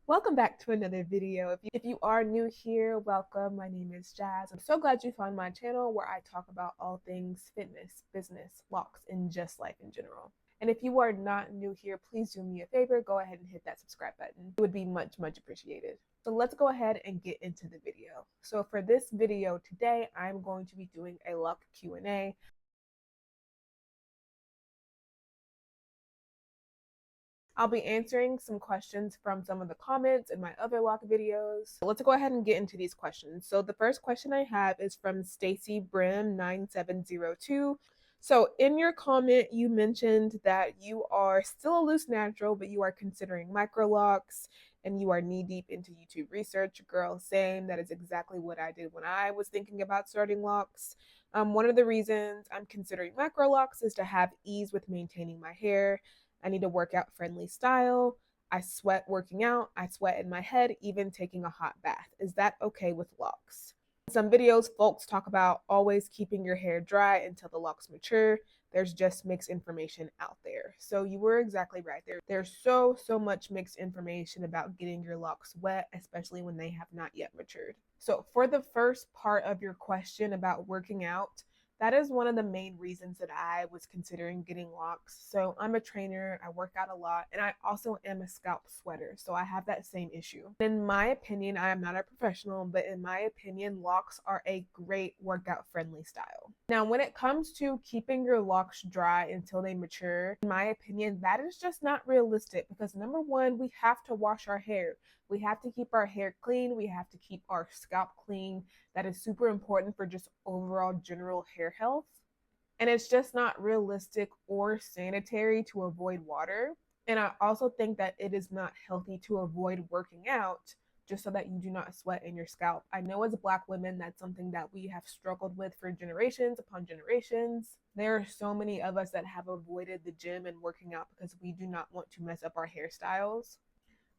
Welcome back to another video. If you are new here, welcome. My name is Jazz. I'm so glad you found my channel where I talk about all things fitness, business, locks, and just life in general. And if you are not new here, please do me a favor, go ahead and hit that subscribe button. It would be much appreciated. So let's go ahead and get into the video. So for this video today, I'm going to be doing a lock Q&A. I'll be answering some questions from some of the comments in my other lock videos. Let's go ahead and get into these questions. So the first question I have is from Stacy Brim 9702. So in your comment, you mentioned that you are still a loose natural, but you are considering micro locks and you are knee deep into YouTube research. Girl, same. That is exactly what I did when I was thinking about starting locks. One of the reasons I'm considering micro locks is to have ease with maintaining my hair. I need a workout friendly style. I sweat working out. I sweat in my head, even taking a hot bath. Is that okay with locks? In some videos, folks talk about always keeping your hair dry until the locks mature. There's just mixed information out there. So you were exactly right. There's so much mixed information about getting your locks wet, especially when they have not yet matured. So for the first part of your question about working out, that is one of the main reasons that I was considering getting locks. So I'm a trainer, I work out a lot, and I also am a scalp sweater. So I have that same issue. In my opinion, I am not a professional, but in my opinion, locks are a great workout friendly style. Now, when it comes to keeping your locks dry until they mature, in my opinion, that is just not realistic because number one, we have to wash our hair. We have to keep our hair clean. We have to keep our scalp clean. That is super important for just overall general hair health. And it's just not realistic or sanitary to avoid water. And I also think that it is not healthy to avoid working out just so that you do not sweat in your scalp. I know as Black women, that's something that we have struggled with for generations upon generations. There are so many of us that have avoided the gym and working out because we do not want to mess up our hairstyles.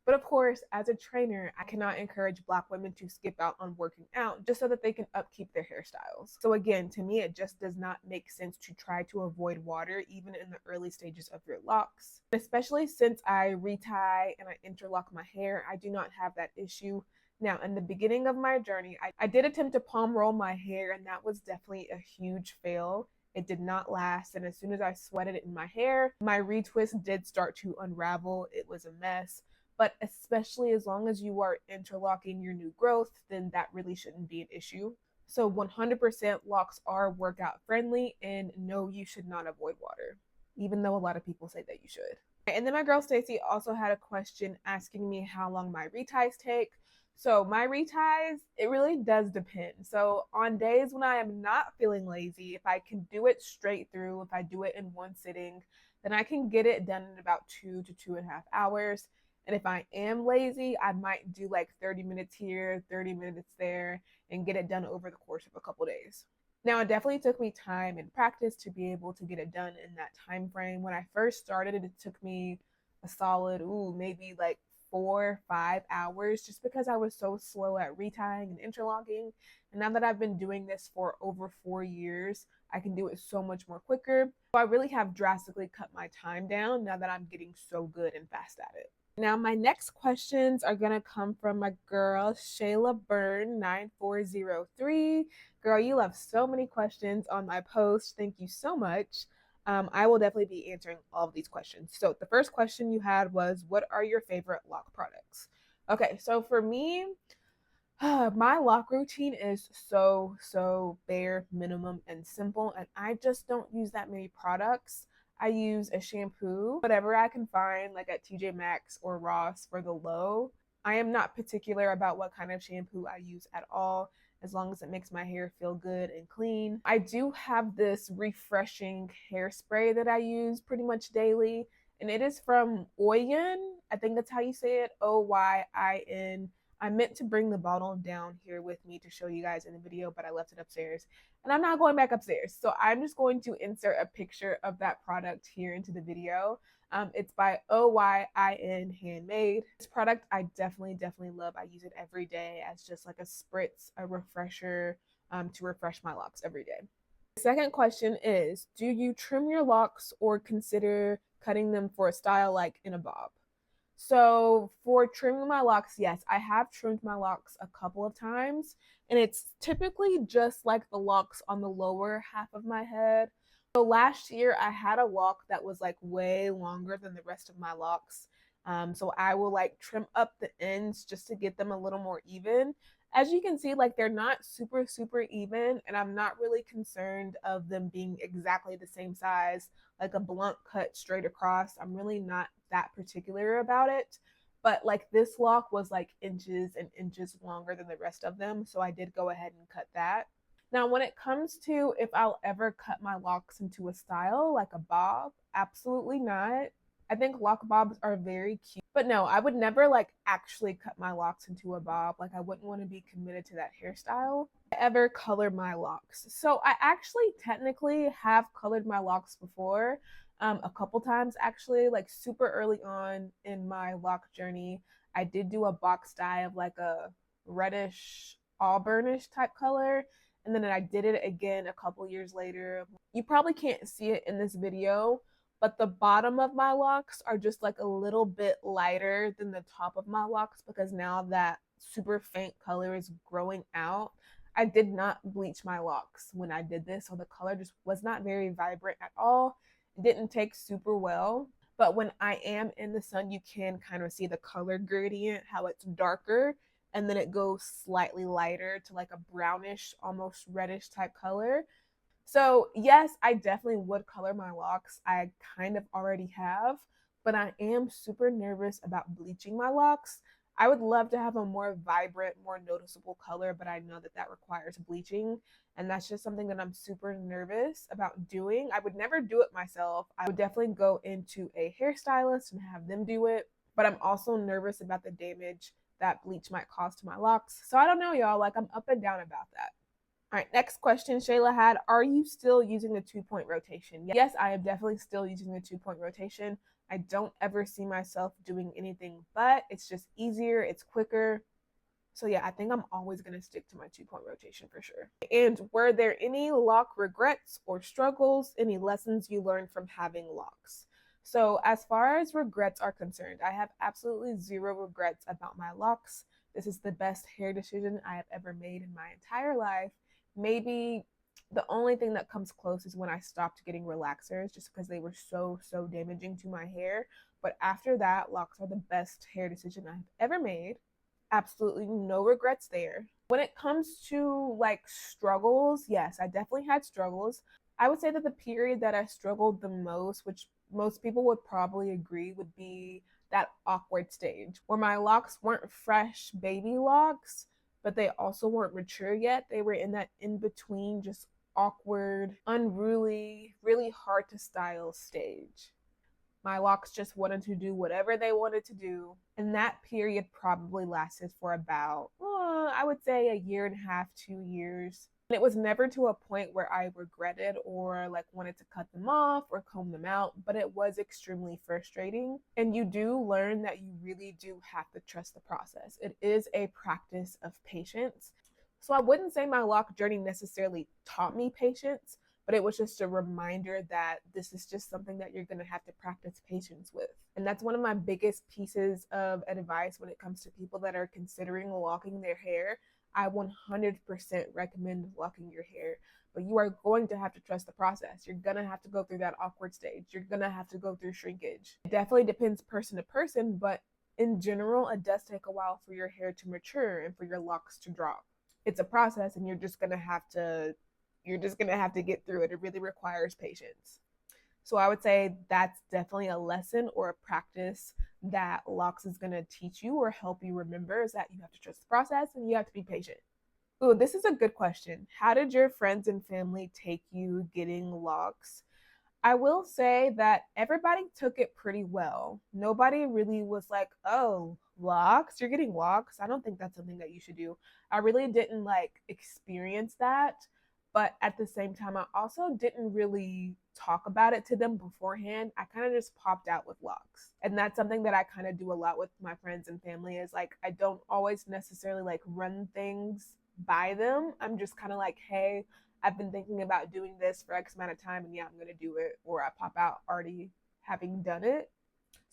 But of course, as a trainer, I cannot encourage Black women to skip out on working out just so that they can upkeep their hairstyles. So again, to me, it just does not make sense to try to avoid water even in the early stages of your locks. Especially since I retie and I interlock my hair, I do not have that issue. Now, in the beginning of my journey, I did attempt to palm roll my hair, and that was definitely a huge fail. It did not last, and as soon as I sweated it in my hair, my retwist did start to unravel. It was a mess. But especially as long as you are interlocking your new growth, then that really shouldn't be an issue. So 100% locks are workout friendly, and no, you should not avoid water, even though a lot of people say that you should. And then my girl Stacy also had a question asking me how long my reties take. So my reties, it really does depend. So on days when I am not feeling lazy, if I can do it straight through, if I do it in one sitting, then I can get it done in about 2 to 2.5 hours. And if I am lazy, I might do like 30 minutes here, 30 minutes there, and get it done over the course of a couple days. Now, it definitely took me time and practice to be able to get it done in that time frame. When I first started, it took me a solid, maybe like 4 or 5 hours just because I was so slow at retying and interlocking. And now that I've been doing this for over 4 years, I can do it so much more quicker. So I really have drastically cut my time down now that I'm getting so good and fast at it. Now, my next questions are going to come from my girl, Shayla Byrne 9403. Girl, you left so many questions on my post. Thank you so much. I will definitely be answering all of these questions. So the first question you had was, what are your favorite lock products? Okay, so for me, my lock routine is so bare minimum and simple, and I just don't use that many products. I use a shampoo, whatever I can find, like at TJ Maxx or Ross for the low. I am not particular about what kind of shampoo I use at all, as long as it makes my hair feel good and clean. I do have this refreshing hairspray that I use pretty much daily, and it is from Oyin. I think that's how you say it, Oyin. I meant to bring the bottle down here with me to show you guys in the video, but I left it upstairs. And I'm not going back upstairs. So I'm just going to insert a picture of that product here into the video. It's by Oyin Handmade. This product I definitely love. I use it every day as just like a spritz, a refresher to refresh my locks every day. The second question is, do you trim your locks or consider cutting them for a style like in a bob? So for trimming my locks, yes, I have trimmed my locks a couple of times, and it's typically just like the locks on the lower half of my head. So last year I had a lock that was like way longer than the rest of my locks. So I will like trim up the ends just to get them a little more even. As you can see, like they're not super even, and I'm not really concerned of them being exactly the same size, like a blunt cut straight across. I'm really not that particular about it. But like this lock was like inches and inches longer than the rest of them, so I did go ahead and cut that. Now, when it comes to if I'll ever cut my locks into a style like a bob, absolutely not. I think lock bobs are very cute, but no, I would never like actually cut my locks into a bob. Like I wouldn't want to be committed to that hairstyle. I ever color my locks. So I actually technically have colored my locks before, a couple times actually, like super early on in my lock journey. I did do a box dye of like a reddish auburnish type color, and then I did it again a couple years later. You probably can't see it in this video, but the bottom of my locks are just like a little bit lighter than the top of my locks because now that super faint color is growing out. I did not bleach my locks when I did this, so the color just was not very vibrant at all. It didn't take super well, but when I am in the sun, you can kind of see the color gradient, how it's darker and then it goes slightly lighter to like a brownish, almost reddish type color. So, yes, I definitely would color my locks. I kind of already have, but I am super nervous about bleaching my locks. I would love to have a more vibrant, more noticeable color, but I know that that requires bleaching. And that's just something that I'm super nervous about doing. I would never do it myself. I would definitely go into a hairstylist and have them do it. But I'm also nervous about the damage that bleach might cause to my locks. So I don't know, y'all. Like, I'm up and down about that. All right, next question Shayla had, are you still using the 2-point rotation? Yes, I am definitely still using the 2-point rotation. I don't ever see myself doing anything but. It's just easier, it's quicker. So yeah, I think I'm always going to stick to my 2-point rotation for sure. And were there any lock regrets or struggles, any lessons you learned from having locks? So as far as regrets are concerned, I have absolutely zero regrets about my locks. This is the best hair decision I have ever made in my entire life. Maybe the only thing that comes close is when I stopped getting relaxers just because they were so damaging to my hair. But after that, locks are the best hair decision I've ever made. Absolutely no regrets there. When it comes to like struggles, yes, I definitely had struggles. I would say that the period that I struggled the most, which most people would probably agree, would be that awkward stage where my locks weren't fresh baby locks, but they also weren't mature yet. They were in that in between, just awkward, unruly, really hard to style stage. My locks just wanted to do whatever they wanted to do. And that period probably lasted for about, I would say, a year and a half, 2 years. And it was never to a point where I regretted or like wanted to cut them off or comb them out, but it was extremely frustrating. And you do learn that you really do have to trust the process. It is a practice of patience. So I wouldn't say my lock journey necessarily taught me patience, but it was just a reminder that this is just something that you're going to have to practice patience with. And that's one of my biggest pieces of advice when it comes to people that are considering locking their hair. I 100% recommend locking your hair, but you are going to have to trust the process. You're going to have to go through that awkward stage. You're going to have to go through shrinkage. It definitely depends person to person, but in general, it does take a while for your hair to mature and for your locks to drop. It's a process, and you're just going to have to get through it. It really requires patience. So I would say that's definitely a lesson or a practice that locks is going to teach you or help you remember, is that you have to trust the process and you have to be patient. Ooh, this is a good question. How did your friends and family take you getting locks? I will say that everybody took it pretty well. Nobody really was like, oh, locks? You're getting locks? I don't think that's something that you should do. I really didn't like experience that. But at the same time, I also didn't really talk about it to them beforehand. I kind of just popped out with locks. And that's something that I kind of do a lot with my friends and family, is like, I don't always necessarily like run things by them. I'm just kind of like, hey, I've been thinking about doing this for X amount of time, and yeah, I'm going to do it. Or I pop out already having done it.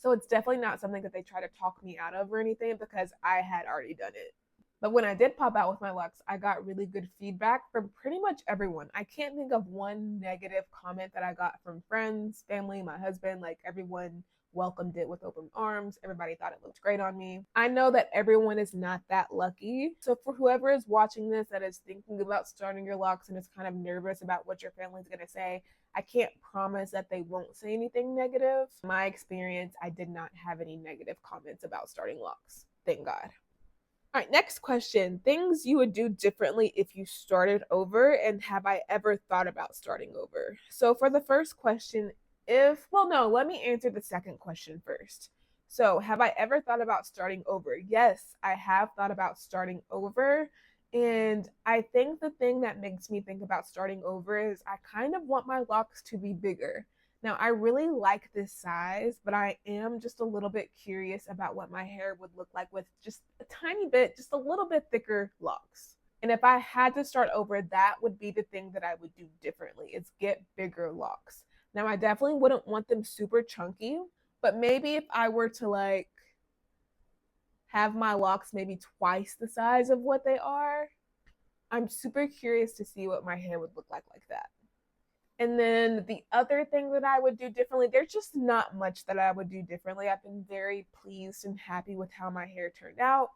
So it's definitely not something that they try to talk me out of or anything, because I had already done it. But when I did pop out with my locks, I got really good feedback from pretty much everyone. I can't think of one negative comment that I got from friends, family, my husband. Like, everyone welcomed it with open arms. Everybody thought it looked great on me. I know that everyone is not that lucky. So for whoever is watching this that is thinking about starting your locks and is kind of nervous about what your family's going to say, I can't promise that they won't say anything negative. In my experience, I did not have any negative comments about starting locks. Thank God. All right, next question. Things you would do differently if you started over, and have I ever thought about starting over? So for the first question, no, let me answer the second question first. So, have I ever thought about starting over? Yes, I have thought about starting over. And I think the thing that makes me think about starting over is I kind of want my locks to be bigger. Now, I really like this size, but I am just a little bit curious about what my hair would look like with just a tiny bit, just a little bit thicker locks. And if I had to start over, that would be the thing that I would do differently, is get bigger locks. Now, I definitely wouldn't want them super chunky, but maybe if I were to like have my locks maybe twice the size of what they are, I'm super curious to see what my hair would look like that. And then the other thing that I would do differently, there's just not much that I would do differently. I've been very pleased and happy with how my hair turned out.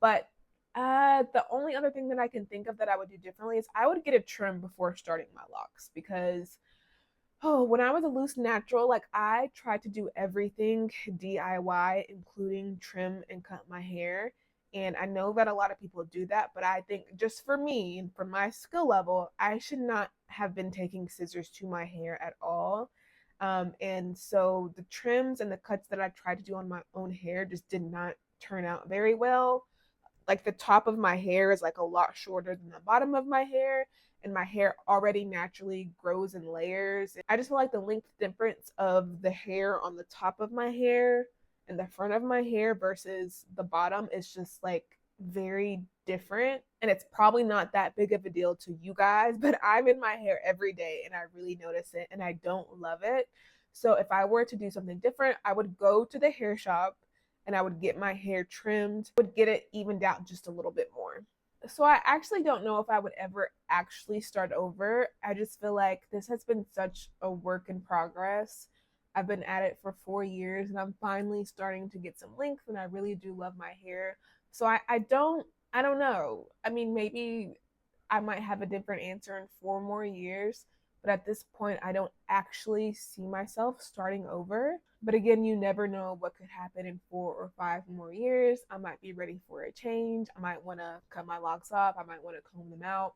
But the only other thing that I can think of that I would do differently is I would get a trim before starting my locks, because when I was a loose natural, like, I tried to do everything DIY, including trim and cut my hair. And I know that a lot of people do that, but I think just for me and for my skill level, I should not have been taking scissors to my hair at all. And so the trims and the cuts that I tried to do on my own hair just did not turn out very well. Like, the top of my hair is like a lot shorter than the bottom of my hair, and my hair already naturally grows in layers. I just feel like the length difference of the hair on the top of my hair and the front of my hair versus the bottom is just like very different. And it's probably not that big of a deal to you guys, but I'm in my hair every day and I really notice it and I don't love it. So if I were to do something different, I would go to the hair shop and I would get my hair trimmed, would get it evened out just a little bit more. So I actually don't know if I would ever actually start over. I just feel like this has been such a work in progress. I've been at it for 4 years and I'm finally starting to get some length, and I really do love my hair. So I don't know. I mean, maybe I might have a different answer in 4 more years, but at this point, I don't actually see myself starting over. But again, you never know what could happen in 4 or 5 more years. I might be ready for a change. I might want to cut my locks off. I might want to comb them out.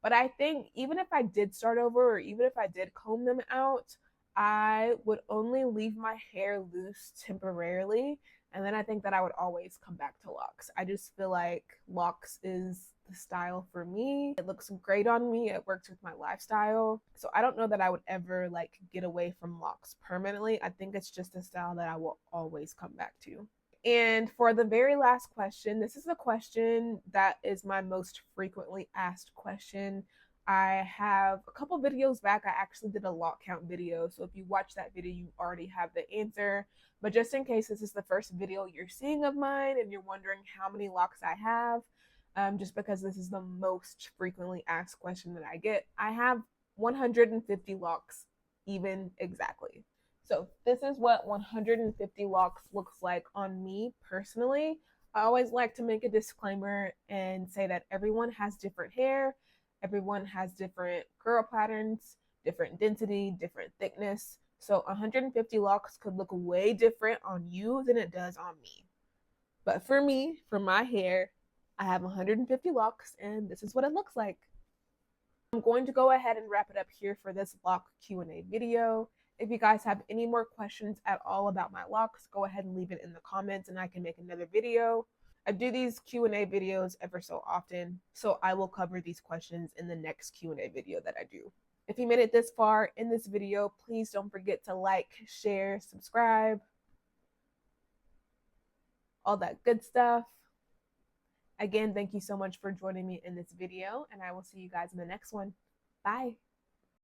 But I think even if I did start over, or even if I did comb them out, I would only leave my hair loose temporarily. And then I think that I would always come back to locks. I just feel like locks is the style for me. It looks great on me. It works with my lifestyle. So I don't know that I would ever like get away from locks permanently. I think it's just a style that I will always come back to. And for the very last question, this is a question that is my most frequently asked question. I have a couple videos back, I actually did a lock count video. So if you watch that video, you already have the answer. But just in case this is the first video you're seeing of mine and you're wondering how many locks I have, just because this is the most frequently asked question that I get, I have 150 locks, even exactly. So this is what 150 locks looks like on me personally. I always like to make a disclaimer and say that everyone has different hair, everyone has different curl patterns, different density, different thickness. So 150 locks could look way different on you than it does on me. But for me, for my hair, I have 150 locks and this is what it looks like. I'm going to go ahead and wrap it up here for this lock Q&A video. If you guys have any more questions at all about my locks, go ahead and leave it in the comments and I can make another video. I do these Q&A videos ever so often, so I will cover these questions in the next Q&A video that I do. If you made it this far in this video, please don't forget to like, share, subscribe, all that good stuff. Again, thank you so much for joining me in this video, and I will see you guys in the next one. Bye.